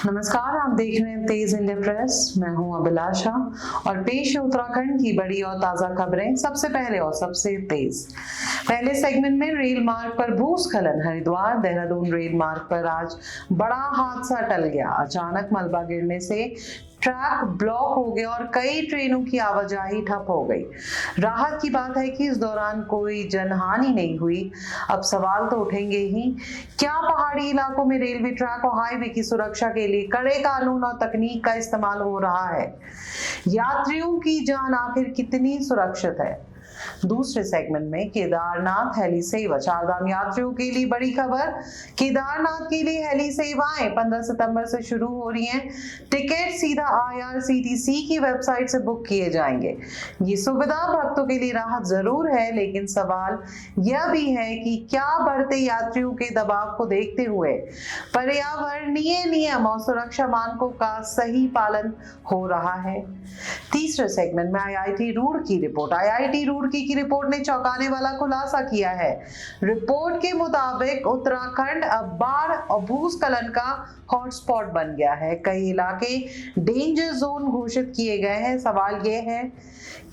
नमस्कार, आप देख रहे हैं तेज इंडिया प्रेस। मैं हूं अभिलाषा और पेश है उत्तराखंड की बड़ी और ताजा खबरें। सबसे पहले और सबसे तेज पहले सेगमेंट में रेल मार्ग पर भूस्खलन। हरिद्वार देहरादून रेल मार्ग पर आज बड़ा हादसा टल गया। अचानक मलबा गिरने से ट्रैक ब्लॉक हो गया और कई ट्रेनों की आवाजाही ठप हो गई। राहत की बात है कि इस दौरान कोई जनहानि नहीं हुई। अब सवाल तो उठेंगे ही, क्या पहाड़ी इलाकों में रेलवे ट्रैक और हाईवे की सुरक्षा के लिए कड़े कानून और तकनीक का इस्तेमाल हो रहा है? यात्रियों की जान आखिर कितनी सुरक्षित है? दूसरे सेगमेंट में केदारनाथ हेली सेवा। चारधाम यात्रियों के लिए बड़ी खबर। केदारनाथ के लिए हेली सेवाएं 15 सितंबर से शुरू हो रही हैं। टिकट सीधा IRCTC की वेबसाइट से बुक किए जाएंगे। ये सुविधा भक्तों के लिए राहत जरूर है, लेकिन सवाल यह भी है कि क्या बढ़ते यात्रियों के दबाव को देखते हुए पर्यावरणीय नियम और सुरक्षा मानकों का सही पालन हो रहा है? तीसरे सेगमेंट में IIT रुड़की की रिपोर्ट। IIT रुड़की की रिपोर्ट ने चौंकाने वाला खुलासा किया है। रिपोर्ट के मुताबिक उत्तराखंड अब बाढ़ और भूस्खलन का हॉटस्पॉट बन गया है। कई इलाके डेंजर जोन घोषित किए गए हैं। सवाल यह है,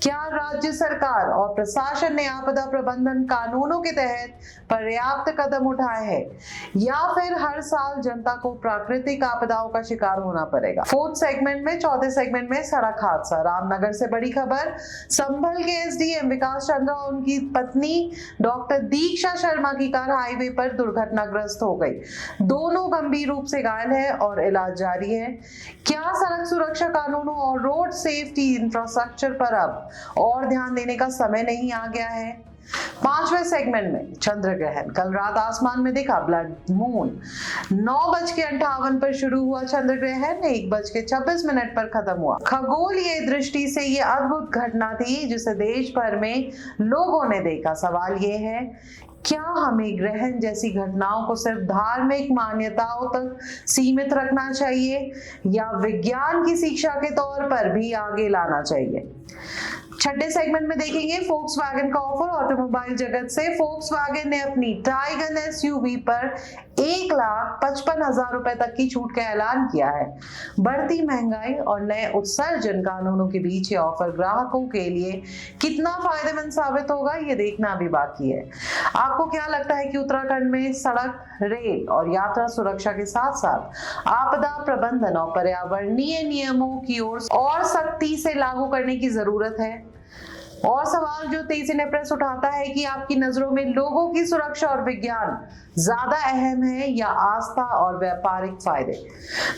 क्या राज्य सरकार और प्रशासन ने आपदा प्रबंधन कानूनों के तहत पर्याप्त कदम उठाए हैं, या फिर हर साल जनता को प्राकृतिक आपदाओं का शिकार होना पड़ेगा? चौथे सेगमेंट में सड़क हादसा। रामनगर से बड़ी खबर। संभल के SDM विकास चंद्र और उनकी पत्नी डॉक्टर दीक्षा शर्मा की कार हाईवे पर दुर्घटनाग्रस्त हो गई। दोनों गंभीर रूप से घायल है और इलाज जारी है। क्या सड़क सुरक्षा कानूनों और रोड सेफ्टी इंफ्रास्ट्रक्चर पर अब और ध्यान देने का समय नहीं आ गया है? पांचवें सेगमेंट में चंद्र ग्रहण। कल रात आसमान में दिखा ब्लड मून। 9:58 पर शुरू हुआ चंद्र ग्रहण 1:26 पर खत्म हुआ। खगोलीय दृष्टि से ये अद्भुत घटना थी जिसे देश भर में लोगों ने देखा। सवाल ये है, क्या हमें ग्रहण जैसी घटनाओं को सिर्फ धार्मिक मान्यताओं तक सीमित रखना चाहिए, या विज्ञान की शिक्षा के तौर पर भी आगे लाना चाहिए? छठे सेगमेंट में देखेंगे फोक्सवैगन का ऑफर। ऑटोमोबाइल जगत से फोक्सवैगन ने अपनी टाइगन SUV पर 1,55,000 रुपए तक की छूट का ऐलान किया है। बढ़ती महंगाई और नए उत्सर्जन कानूनों के बीच ये ऑफर ग्राहकों के लिए कितना फायदेमंद साबित होगा, ये देखना भी बाकी है। आपको क्या लगता है कि उत्तराखंड में सड़क, रेल और यात्रा सुरक्षा के साथ साथ आपदा प्रबंधन और पर्यावरणीय नियमों की ओर और सख्ती से लागू करने की जरूरत है? और सवाल जो तेज इंडिया प्रेस उठाता है कि आपकी नजरों में लोगों की सुरक्षा और विज्ञान ज्यादा अहम है, या आस्था और व्यापारिक फायदे?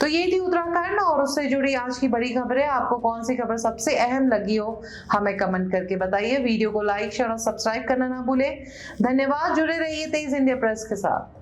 तो ये थी उत्तराखंड और उससे जुड़ी आज की बड़ी खबरें। आपको कौन सी खबर सबसे अहम लगी हो, हमें कमेंट करके बताइए। वीडियो को लाइक, शेयर और सब्सक्राइब करना ना भूलें। धन्यवाद। जुड़े रहिए तेज इंडिया प्रेस के साथ।